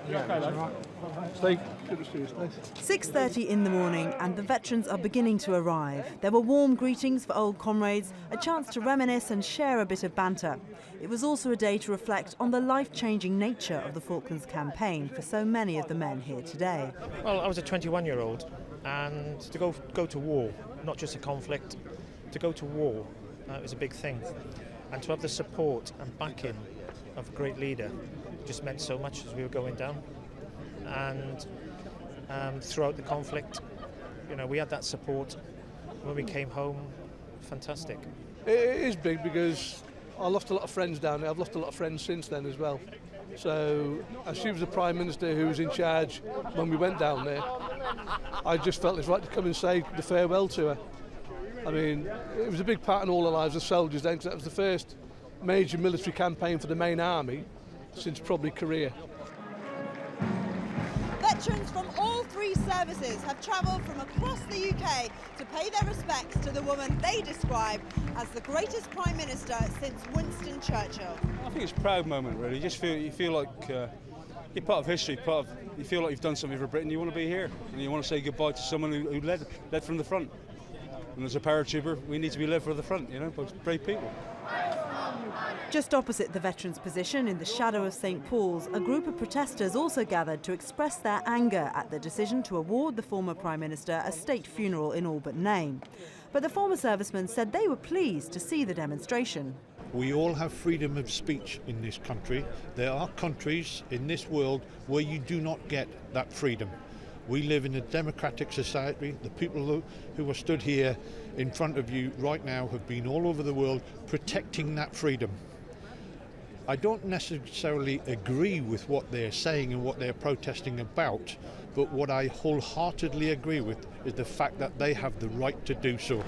Steve, good to see you, Steve. 6:30 in the morning and the veterans are beginning to arrive. There were warm greetings for old comrades, a chance to reminisce and share a bit of banter. It was also a day to reflect on the life-changing nature of the Falklands Campaign for so many of the men here today. Well, I was a 21-year-old, and to go to war, not just a conflict, to go to war was a big thing. And to have the support and backing of a great leader just meant so much as we were going down. And throughout the conflict, you know, we had that support. When we came home, fantastic. It is big because I lost a lot of friends down there. I've lost a lot of friends since then as well. So, as she was the Prime Minister who was in charge when we went down there, I just felt it's right to come and say the farewell to her. I mean, it was a big part in all the lives of soldiers then, because that was the first major military campaign for the main army since probably Korea. Veterans from all three services have travelled from across the UK to pay their respects to the woman they describe as the greatest Prime Minister since Winston Churchill. I think it's a proud moment, really. You feel like you're part of history, you feel like you've done something for Britain. You want to be here, and you want to say goodbye to someone who led from the front. And as a paratrooper, we need to be led for the front, you know, by brave people. Just opposite the veterans' position, in the shadow of St Paul's, a group of protesters also gathered to express their anger at the decision to award the former Prime Minister a state funeral in all but name. But the former servicemen said they were pleased to see the demonstration. We all have freedom of speech in this country. There are countries in this world where you do not get that freedom. We live in a democratic society. The people who are stood here in front of you right now have been all over the world protecting that freedom. I don't necessarily agree with what they're saying and what they're protesting about, but what I wholeheartedly agree with is the fact that they have the right to do so.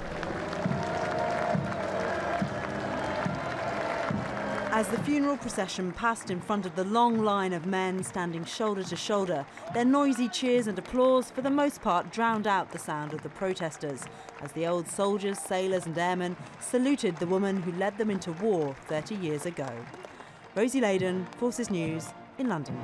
As the funeral procession passed in front of the long line of men standing shoulder to shoulder, their noisy cheers and applause for the most part drowned out the sound of the protesters, as the old soldiers, sailors and airmen saluted the woman who led them into war 30 years ago. Rosie, Laydon, Forces News in London.